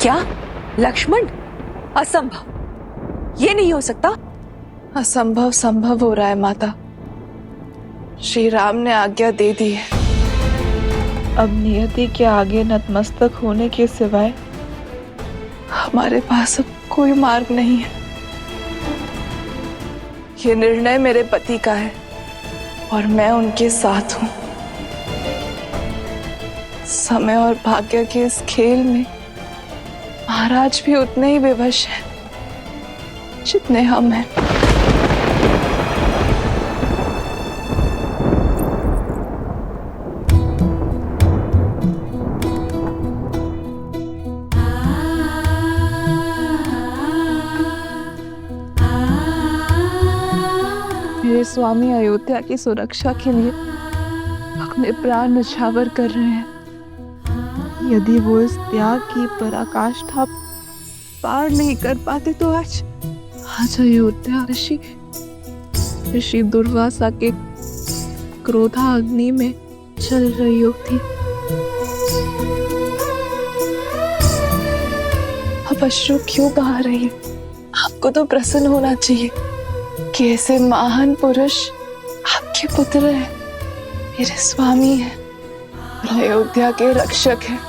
क्या लक्ष्मण? असंभव, ये नहीं हो सकता। असंभव संभव हो रहा है माता। श्री राम ने आज्ञा दे दी है। अब नियति के आगे नतमस्तक होने के सिवाय हमारे पास अब कोई मार्ग नहीं है। ये निर्णय मेरे पति का है और मैं उनके साथ हूं। समय और भाग्य के इस खेल में महाराज भी उतने ही विवश हैं जितने हम हैं। मेरे स्वामी अयोध्या की सुरक्षा के लिए अपने प्राण न्यौछावर कर रहे हैं। यदि वो इस त्याग की पराकाष्ठा पार नहीं कर पाते तो आज अयोध्या ऋषि दुर्वासा के क्रोधा अग्नि में चल रही होती। अब अश्रु क्यों बहा रही है? आपको तो प्रसन्न होना चाहिए कि ऐसे महान पुरुष आपके पुत्र हैं, मेरे स्वामी हैं, अयोध्या के रक्षक हैं।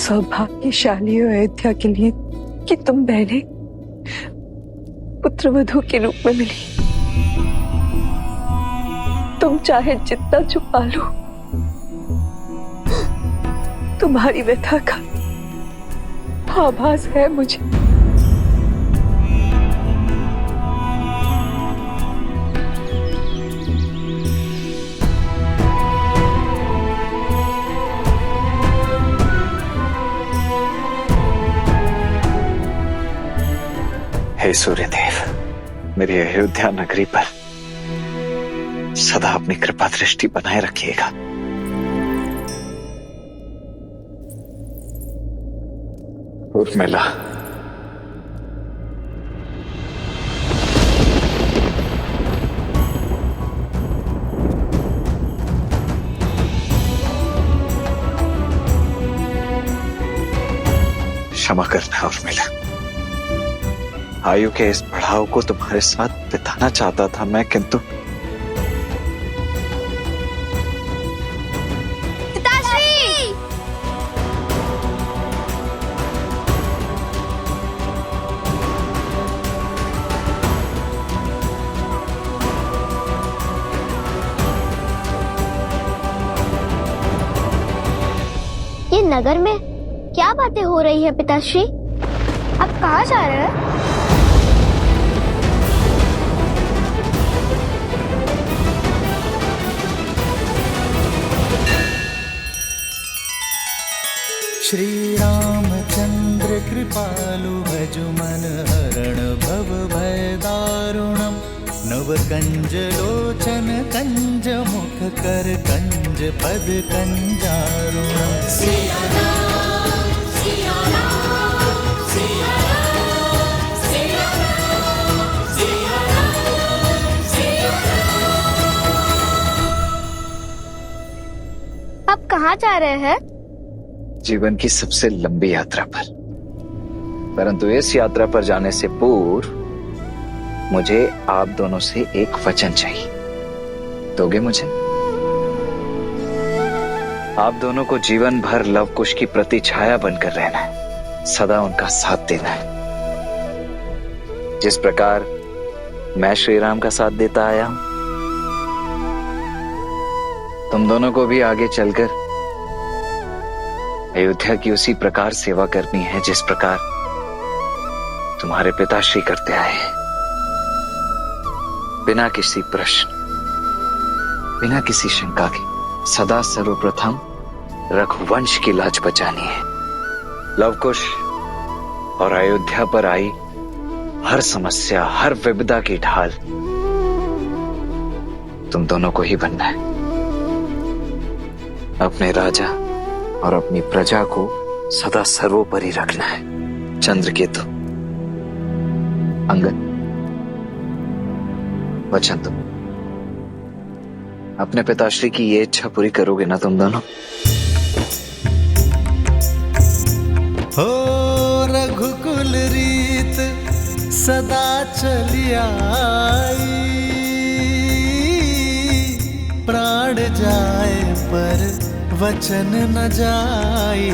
सौभाग्यशाली हो अयोध्या के लिए कि तुम बहने पुत्रवधू के रूप में मिली। तुम चाहे जितना छुपा लो, तुम्हारी व्यथा का आभास है मुझे। हे सूर्यदेव, मेरी अयोध्या नगरी पर सदा अपनी कृपा दृष्टि बनाए रखिएगा। उर्मिला, क्षमा करना उर्मिला। आयु के इस पड़ाव को तुम्हारे साथ बिताना चाहता था मैं, किंतु पिताश्री! ये नगर में क्या बातें हो रही है पिताश्री? आप कहाँ जा रहे हैं? श्री रामचंद्र कृपालु भजु मन हरण भव भय दारुणम। नव कंज लोचन कंज मुख कर कंज पद कंजारुणम। सिया राम, सिया राम, सिया राम, सिया राम, सिया राम, सिया राम। आप कहाँ जा रहे हैं? जीवन की सबसे लंबी यात्रा पर, परंतु इस यात्रा पर जाने से पूर्व मुझे आप दोनों से एक वचन चाहिए। दोगे मुझे? आप दोनों को जीवन भर लव कुश की प्रतिछाया बनकर रहना है, सदा उनका साथ देना है। जिस प्रकार मैं श्री राम का साथ देता आया हूं, तुम दोनों को भी आगे चलकर अयोध्या की उसी प्रकार सेवा करनी है जिस प्रकार तुम्हारे पिताश्री करते आए हैं। बिना किसी प्रश्न, बिना किसी शंका के सदा सर्वप्रथम रघुवंश की लाज बचानी है। लवकुश और अयोध्या पर आई हर समस्या, हर विपदा की ढाल तुम दोनों को ही बनना है। अपने राजा और अपनी प्रजा को सदा सर्वोपरि रखना है। चंद्रकेतु, अंगद, वचन दो। अपने पिताश्री की ये इच्छा पूरी करोगे ना तुम दोनों? हो रघुकुल रीत सदा चली आई, प्राण जाए पर वचन न जाई।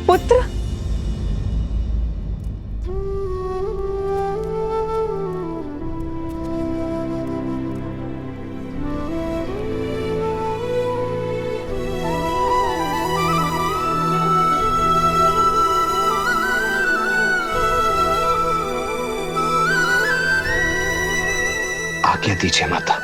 पुत्र, आज्ञा दीजिए माता।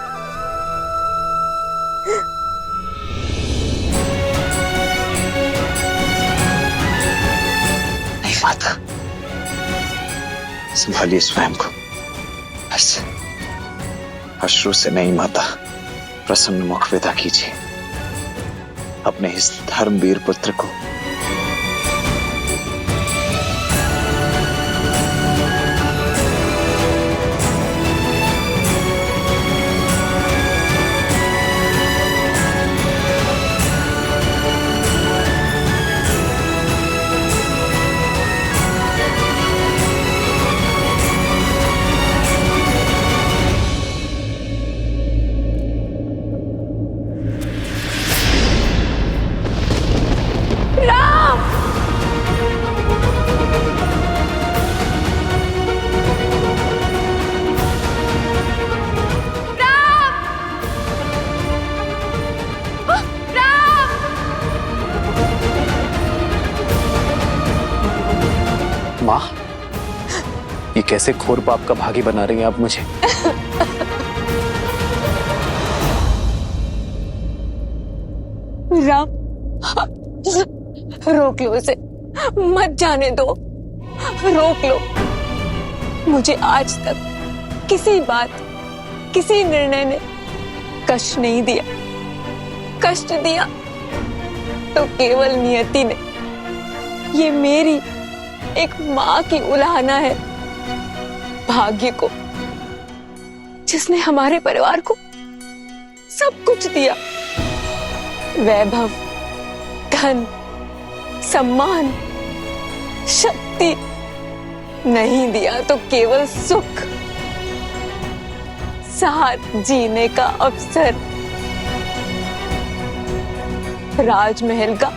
नहीं माता, संभालिए स्वयं को। बस अश्रु से नहीं माता, प्रसन्न मुख विदा कीजिए अपने इस धर्मवीर पुत्र को। माँ, ये कैसे घोर पाप का भागी बना रही हैं आप मुझे? राम, रोक लो इसे, मत जाने दो, रोक लो। मुझे आज तक किसी बात, किसी निर्णय ने कष्ट नहीं दिया। कष्ट दिया तो केवल नियति ने। ये मेरी एक माँ की उलाहना है भाग्य को, जिसने हमारे परिवार को सब कुछ दिया। वैभव, धन, सम्मान, शक्ति नहीं दिया तो केवल सुख, साथ जीने का अवसर। राजमहल का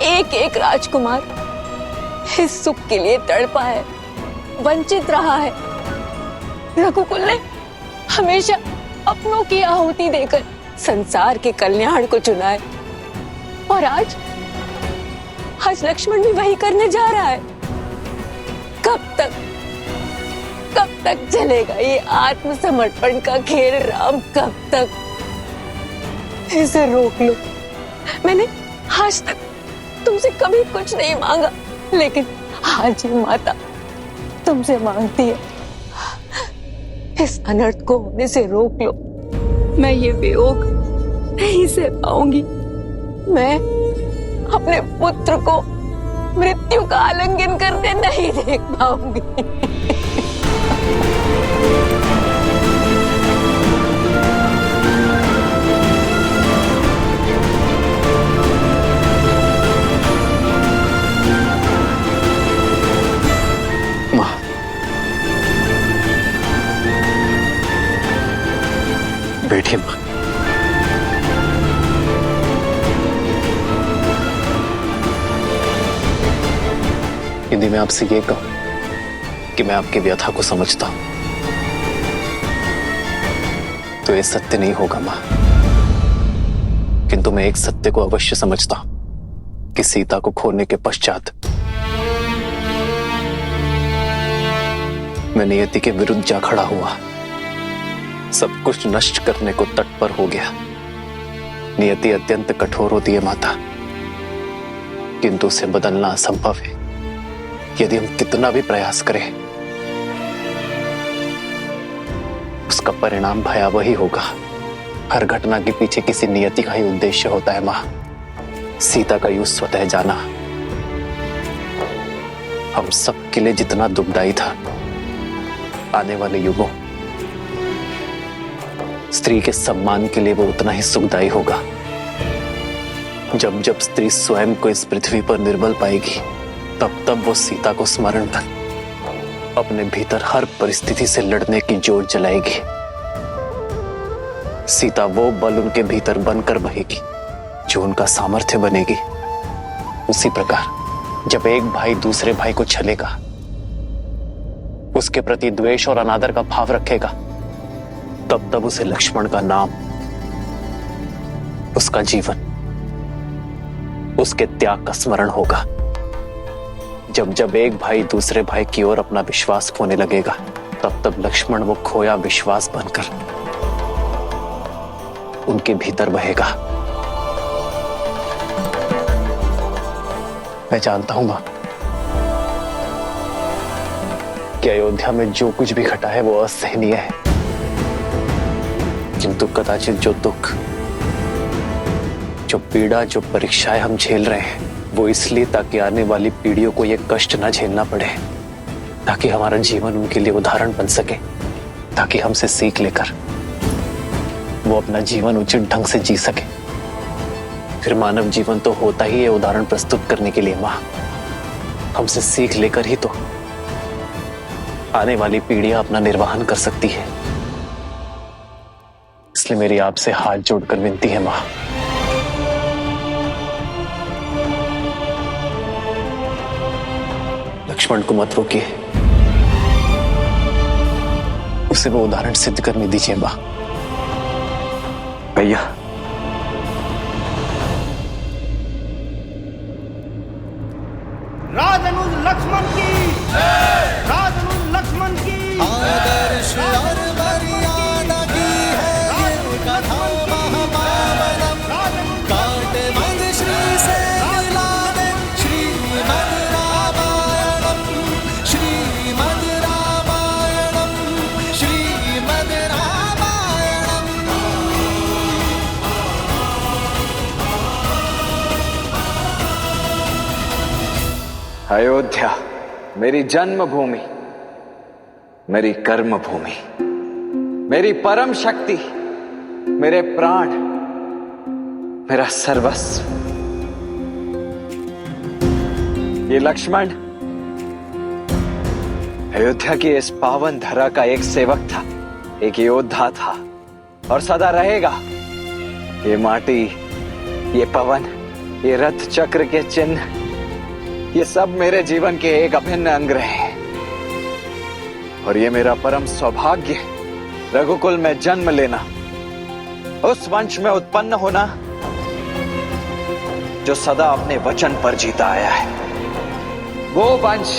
एक एक राजकुमार इस सुख के लिए तड़पा है, वंचित रहा है। रघुकुल ने हमेशा अपनों की आहुति देकर संसार के कल्याण को चुना है, और आज लक्ष्मण भी वही करने जा रहा है। कब तक चलेगा ये आत्मसमर्पण का खेल राम? कब तक? इसे रोक लो। मैंने आज तक तुमसे कभी कुछ नहीं मांगा, लेकिन आज ये माता तुमसे मांगती है, इस अनर्थ को होने से रोक लो। मैं ये वियोग नहीं सह पाऊंगी। मैं अपने पुत्र को मृत्यु का आलिंगन करते नहीं देख पाऊंगी। माँ, बैठिए माँ। यदि मैं आपसे ये कहूं कि मैं आपकी व्यथा को समझता हूं, तो ये सत्य नहीं होगा मां। किंतु मैं एक सत्य को अवश्य समझता हूं कि सीता को खोने के पश्चात मैं नियति के विरुद्ध जा खड़ा हुआ, सब कुछ नष्ट करने को तत्पर हो गया। नियति अत्यंत कठोर होती है माता, किंतु उसे बदलना असंभव है। यदि हम कितना भी प्रयास करें, उसका परिणाम भयावह ही होगा। हर घटना के पीछे किसी नियति का ही उद्देश्य होता है मां। सीता का यूं स्वतः जाना हम सब के लिए जितना दुखदायी था, आने वाले युगों स्त्री के सम्मान के लिए वो उतना ही सुखदायी होगा। जब जब स्त्री स्वयं को इस पृथ्वी पर निर्बल पाएगी, तब तब वो सीता को स्मरण कर अपने भीतर हर परिस्थिति से लड़ने की जोर जलाएगी। सीता वो बल उनके भीतर बनकर बहेगी जो उनका सामर्थ्य बनेगी। उसी प्रकार जब एक भाई दूसरे भाई को छलेगा, उसके प्रति द्वेष और अनादर का भाव रखेगा, तब तब उसे लक्ष्मण का नाम, उसका जीवन, उसके त्याग का स्मरण होगा। जब जब एक भाई दूसरे भाई की ओर अपना विश्वास खोने लगेगा, तब तब लक्ष्मण वो खोया विश्वास बनकर उनके भीतर बहेगा। मैं जानता हूं मां कि अयोध्या में जो कुछ भी घटा है वो असहनीय है, किंतु कदाचित जो दुख, जो पीड़ा, जो परीक्षाएं हम झेल रहे हैं, वो इसलिए ताकि आने वाली पीढ़ियों को ये कष्ट ना झेलना पड़े, ताकि हमारा जीवन उनके लिए उदाहरण बन सके, ताकि हमसे सीख लेकर वो अपना जीवन उचित ढंग से जी सके। फिर मानव जीवन तो होता ही है उदाहरण प्रस्तुत करने के लिए मां। हमसे सीख लेकर ही तो आने वाली पीढ़ियां अपना निर्वहन कर सकती है। इसलिए मेरी आपसे हाथ जोड़कर विनती है मां, लक्ष्मण को मत रोकिए, उसे वो उदाहरण सिद्ध करने दीजिए मां। भैया, राजनुज लक्ष्मण की, राजनुज लक्ष्मण की आदर्श और मर्यादा की है ये कथा महापावनम। काटे मद श्री से मिलावे श्रीमद् रामायणम, श्रीमद् रामायणम, श्रीमद् रामायणम। अयोध्या मेरी जन्मभूमि, मेरी कर्म भूमि, मेरी परम शक्ति, मेरे प्राण, मेरा सर्वस्व। ये लक्ष्मण अयोध्या की इस पावन धरा का एक सेवक था, एक योद्धा था और सदा रहेगा। ये माटी, ये पवन, ये रथ चक्र के चिन्ह, ये सब मेरे जीवन के एक अभिन्न अंग रहे हैं। और ये मेरा परम सौभाग्य, रघुकुल में जन्म लेना, उस वंश में उत्पन्न होना जो सदा अपने वचन पर जीता आया है। वो वंश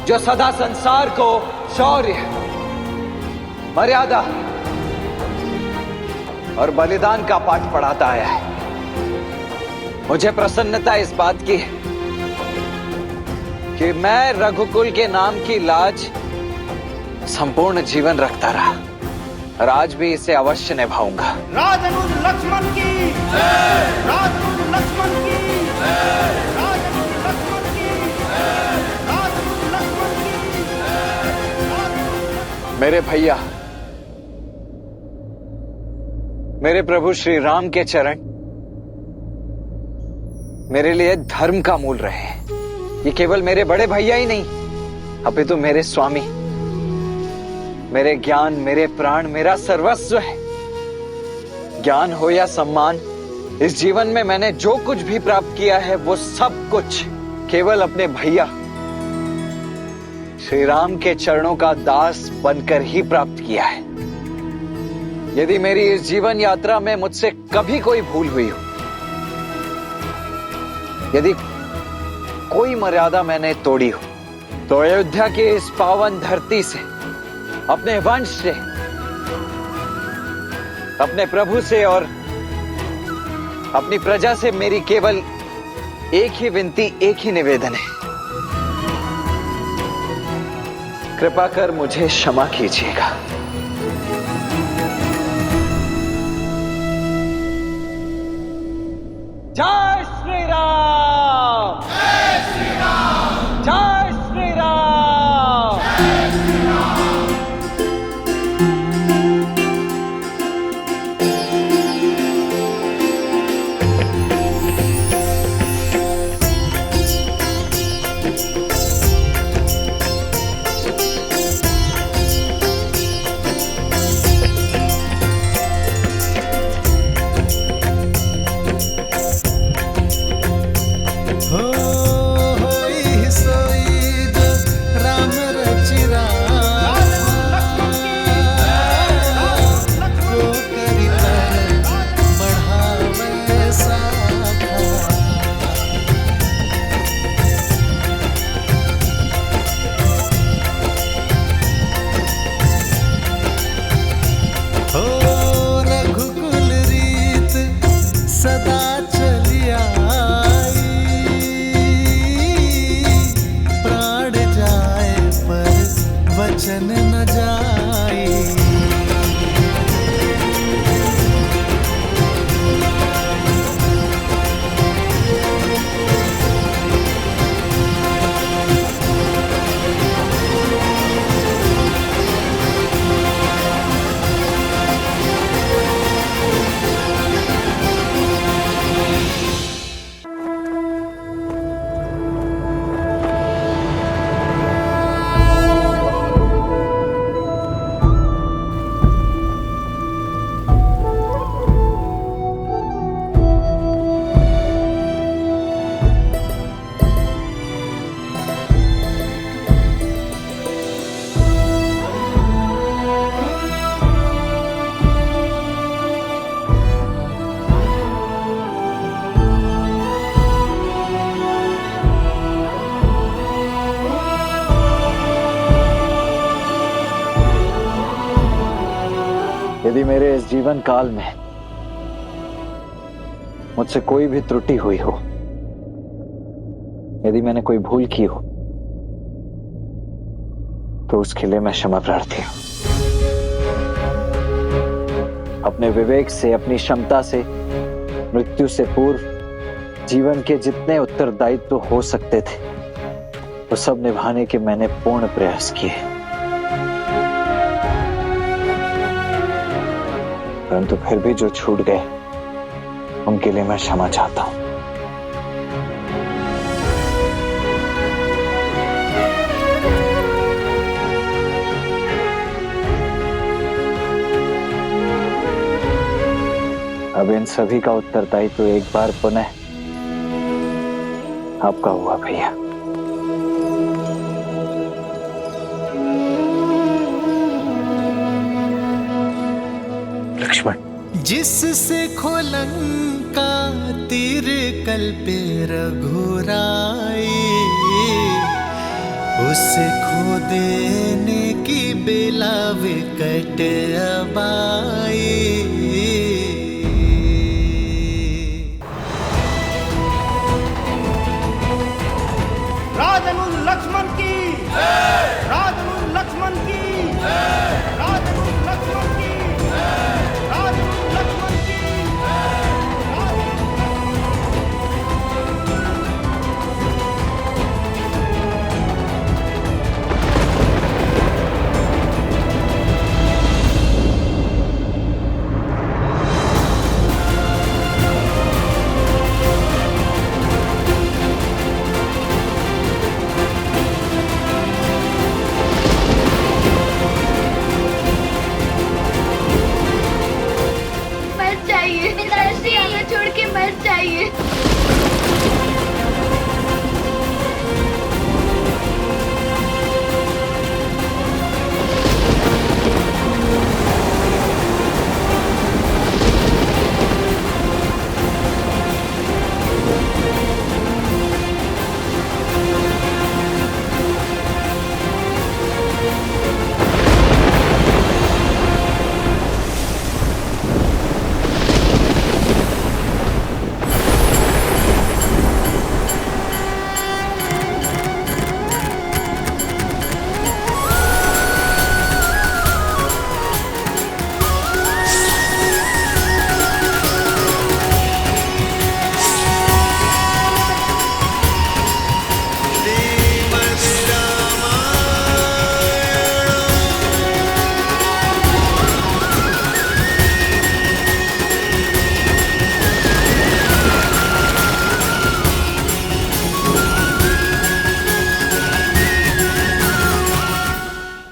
जो सदा संसार को शौर्य, मर्यादा और बलिदान का पाठ पढ़ाता आया है। मुझे प्रसन्नता इस बात की कि मैं रघुकुल के नाम की लाज संपूर्ण जीवन रखता रहा और आज भी इसे अवश्य निभाऊंगा। राजनुज लक्ष्मण की, राजनुज लक्ष्मण की, राजनुज लक्ष्मण की, राजनुज लक्ष्मण की। मेरे भैया, मेरे प्रभु श्री राम के चरण मेरे लिए धर्म का मूल रहे हैं। ये केवल मेरे बड़े भैया ही नहीं, अपितु मेरे स्वामी, मेरे ज्ञान, मेरे प्राण, मेरा सर्वस्व है। ज्ञान हो या सम्मान, इस जीवन में मैंने जो कुछ भी प्राप्त किया है वो सब कुछ केवल अपने भैया श्री राम के चरणों का दास बनकर ही प्राप्त किया है। यदि मेरी इस जीवन यात्रा में मुझसे कभी कोई भूल हुई हो, यदि कोई मर्यादा मैंने तोड़ी हो, तो अयोध्या की इस पावन धरती से, अपने वंश से, अपने प्रभु से और अपनी प्रजा से मेरी केवल एक ही विनती, एक ही निवेदन है। कृपा कर मुझे क्षमा कीजिएगा। जय श्री राम, जय श्री राम, जय श्री राम, जय श्री राम, बचन न जाए। यदि मेरे इस जीवन काल में मुझसे कोई भी त्रुटि हुई हो, यदि मैंने कोई भूल की हो, तो उसके लिए मैं क्षमा प्रार्थी हूं। अपने विवेक से, अपनी क्षमता से, मृत्यु से पूर्व जीवन के जितने उत्तरदायित्व हो सकते थे, वो सब निभाने के मैंने पूर्ण प्रयास किए। परंतु फिर भी जो छूट गए, उनके लिए मैं क्षमा चाहता हूं। अब इन सभी का उत्तरदायित्व एक बार पुनः आपका हुआ भैया। लक्ष्मण, जिससे खोलंका तीर कल्पे रघुराई, उसे खो देने की बेला विकट अबाई।